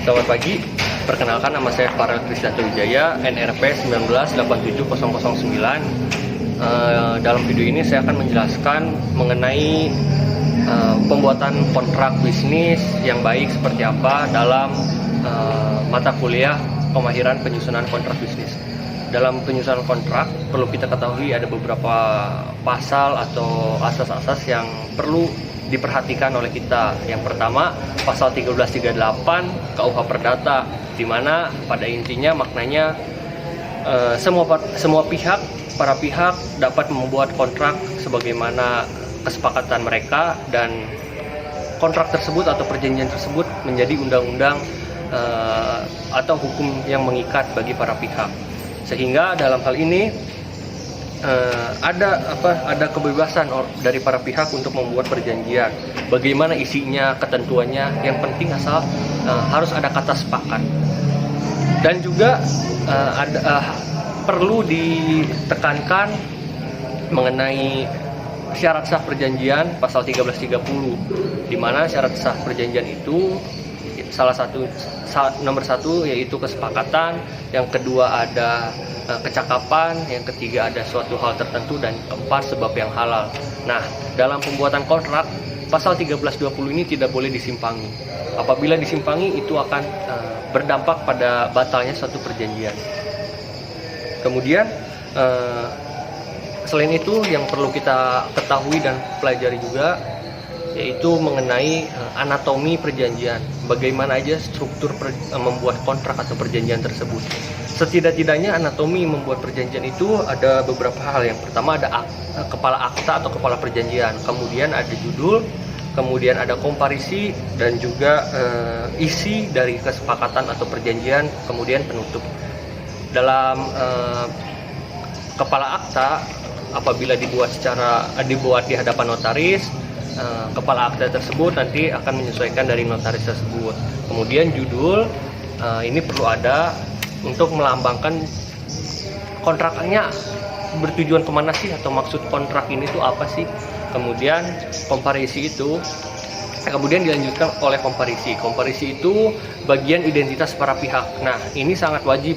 Selamat pagi, perkenalkan nama saya Farel Kristianto Wijaya, NRP 1987009. Dalam video ini saya akan menjelaskan mengenai pembuatan kontrak bisnis yang baik seperti apa dalam mata kuliah pemahiran penyusunan kontrak bisnis. Dalam penyusunan kontrak perlu kita ketahui ada beberapa pasal atau asas-asas yang perlu diperhatikan oleh kita. Yang pertama, pasal 1338 KUH Perdata, di mana pada intinya maknanya semua pihak, para pihak dapat membuat kontrak sebagaimana kesepakatan mereka, dan kontrak tersebut atau perjanjian tersebut menjadi undang-undang atau hukum yang mengikat bagi para pihak. Sehingga dalam hal ini ada kebebasan dari para pihak untuk membuat perjanjian. Bagaimana isinya, ketentuannya, yang penting asal harus ada kata sepakat. Dan juga perlu ditekankan mengenai syarat sah perjanjian pasal 1330, di mana syarat sah perjanjian itu nomor satu yaitu kesepakatan, yang kedua ada kecakapan, yang ketiga ada suatu hal tertentu, dan keempat sebab yang halal. Nah, dalam pembuatan kontrak pasal 1320 ini tidak boleh disimpangi. Apabila disimpangi itu akan berdampak pada batalnya suatu perjanjian. Kemudian selain itu yang perlu kita ketahui dan pelajari juga yaitu mengenai anatomi perjanjian. Bagaimana aja struktur membuat kontrak atau perjanjian tersebut. Setidak-tidaknya anatomi membuat perjanjian itu ada beberapa hal. Yang pertama ada kepala akta atau kepala perjanjian, kemudian ada judul, kemudian ada komparisi, dan juga isi dari kesepakatan atau perjanjian, kemudian penutup. Dalam kepala akta, apabila dibuat di hadapan notaris, kepala akta tersebut nanti akan menyesuaikan dari notaris tersebut. Kemudian judul ini perlu ada untuk melambangkan kontraknya bertujuan kemana sih, atau maksud kontrak ini tuh apa sih. Kemudian komparisi itu kemudian dilanjutkan oleh komparisi. Komparisi itu bagian identitas para pihak. Nah, ini sangat wajib.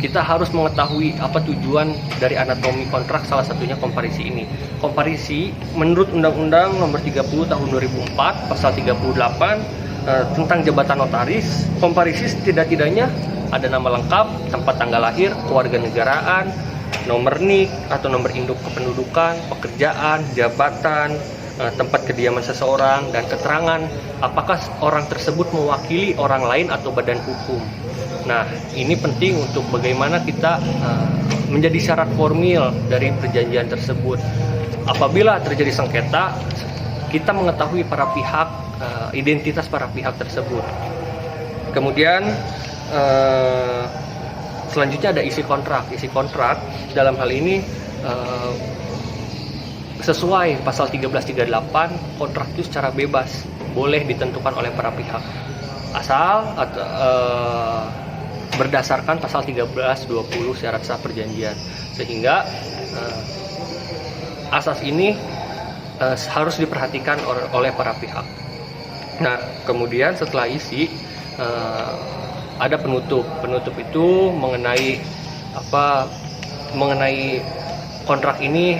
Kita harus mengetahui apa tujuan dari anatomi kontrak, salah satunya komparisi ini. Komparisi menurut Undang-Undang Nomor 30 Tahun 2004 Pasal 38 tentang jabatan notaris, komparisi setidak-tidaknya ada nama lengkap, tempat tanggal lahir, kewarganegaraan, nomor NIK atau nomor induk kependudukan, pekerjaan, jabatan, tempat kediaman seseorang, dan keterangan apakah orang tersebut mewakili orang lain atau badan hukum. Nah, ini penting untuk bagaimana kita menjadi syarat formil dari perjanjian tersebut. Apabila terjadi sengketa, kita mengetahui para pihak, identitas para pihak tersebut. Kemudian selanjutnya ada isi kontrak. Isi kontrak dalam hal ini sesuai pasal 1338, kontrak itu secara bebas boleh ditentukan oleh para pihak asal berdasarkan pasal 1320 syarat sah perjanjian. Sehingga asas ini harus diperhatikan oleh para pihak. Nah, kemudian setelah isi ada penutup. Penutup itu mengenai kontrak ini,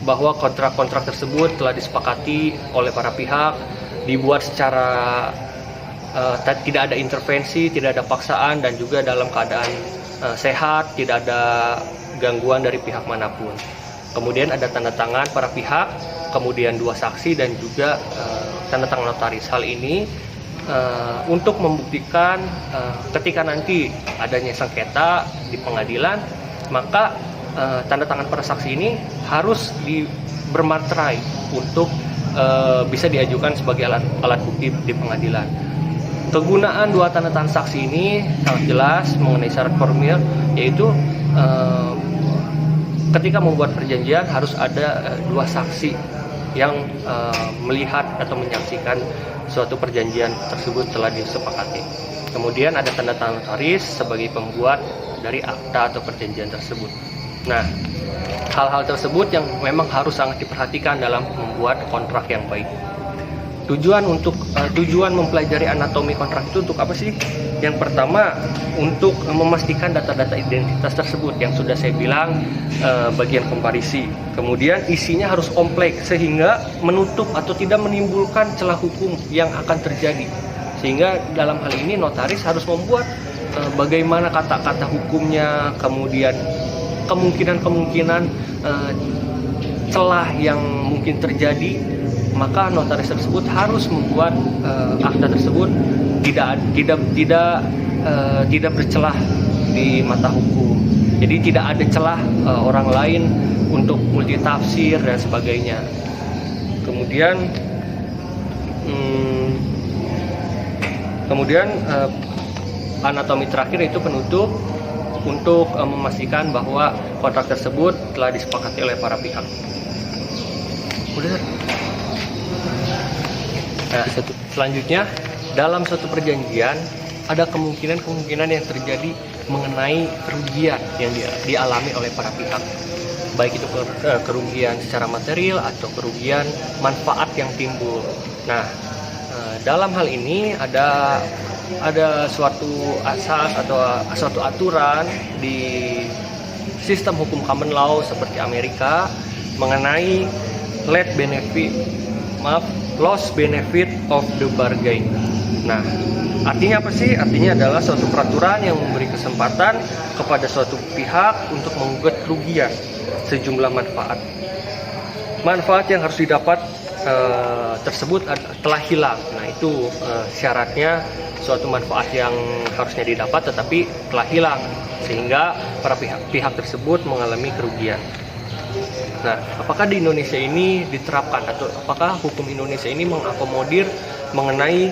bahwa kontrak-kontrak tersebut telah disepakati oleh para pihak, dibuat secara tidak ada intervensi, tidak ada paksaan, dan juga dalam keadaan sehat, tidak ada gangguan dari pihak manapun. Kemudian ada tanda tangan para pihak, kemudian 2 saksi, dan juga tanda tangan notaris. Hal ini untuk membuktikan ketika nanti adanya sengketa di pengadilan, maka tanda tangan para saksi ini harus bermaterai untuk bisa diajukan sebagai alat bukti di pengadilan. Kegunaan 2 tanda tangan saksi ini sangat jelas mengenai syarat formil, yaitu ketika membuat perjanjian harus ada 2 saksi yang melihat atau menyaksikan suatu perjanjian tersebut telah disepakati. Kemudian ada tanda tangan notaris sebagai pembuat dari akta atau perjanjian tersebut. Nah, hal-hal tersebut yang memang harus sangat diperhatikan dalam membuat kontrak yang baik. Tujuan mempelajari anatomi kontrak itu untuk apa sih? Yang pertama, untuk memastikan data-data identitas tersebut yang sudah saya bilang, bagian komparisi. Kemudian isinya harus kompleks sehingga menutup atau tidak menimbulkan celah hukum yang akan terjadi. Sehingga dalam hal ini notaris harus membuat bagaimana kata-kata hukumnya, kemudian kemungkinan celah yang mungkin terjadi, maka notaris tersebut harus membuat akta tersebut tidak bercelah di mata hukum. Jadi tidak ada celah orang lain untuk multitafsir dan sebagainya. Kemudian anatomi terakhir itu penutup untuk memastikan bahwa kontrak tersebut telah disepakati oleh para pihak. Udah. Nah, selanjutnya dalam suatu perjanjian ada kemungkinan yang terjadi mengenai kerugian yang dialami oleh para pihak, baik itu kerugian secara material atau kerugian manfaat yang timbul. Nah, dalam hal ini ada suatu asas atau suatu aturan di sistem hukum common law seperti Amerika mengenai loss benefit of the bargain. Nah, artinya apa sih? Artinya adalah suatu peraturan yang memberi kesempatan kepada suatu pihak untuk menggugat kerugian sejumlah manfaat yang harus didapat tersebut telah hilang. Nah, itu syaratnya suatu manfaat yang harusnya didapat tetapi telah hilang sehingga para pihak tersebut mengalami kerugian. Nah, apakah di Indonesia ini diterapkan atau apakah hukum Indonesia ini mengakomodir mengenai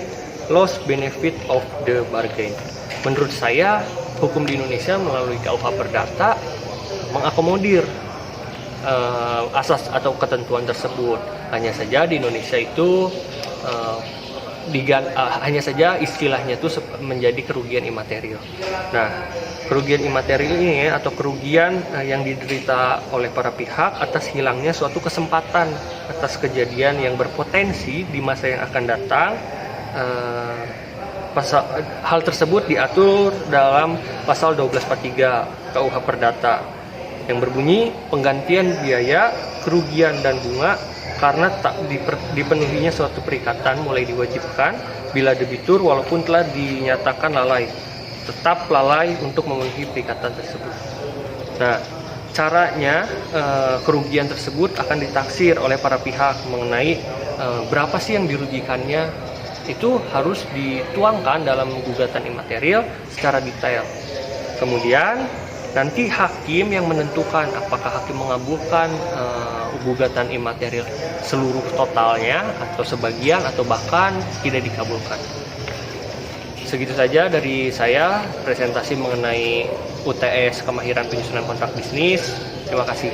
loss benefit of the bargain? Menurut saya, hukum di Indonesia melalui KUH Perdata mengakomodir asas atau ketentuan tersebut. Hanya saja di Indonesia itu hanya saja istilahnya itu menjadi kerugian imaterial. Nah, kerugian imaterial ini atau kerugian yang diderita oleh para pihak atas hilangnya suatu kesempatan atas kejadian yang berpotensi di masa yang akan datang. Hal tersebut diatur dalam pasal 1243 KUH Perdata yang berbunyi penggantian biaya, kerugian dan bunga karena tak dipenuhinya suatu perikatan mulai diwajibkan bila debitur walaupun telah dinyatakan lalai tetap lalai untuk memenuhi perikatan tersebut. Nah, caranya kerugian tersebut akan ditaksir oleh para pihak mengenai berapa sih yang dirugikannya, itu harus dituangkan dalam gugatan imaterial secara detail. Kemudian nanti hakim yang menentukan apakah hakim mengabulkan gugatan imaterial seluruh totalnya atau sebagian atau bahkan tidak dikabulkan. Segitu saja dari saya presentasi mengenai UTS Kemahiran Penyusunan Kontrak Bisnis. Terima kasih.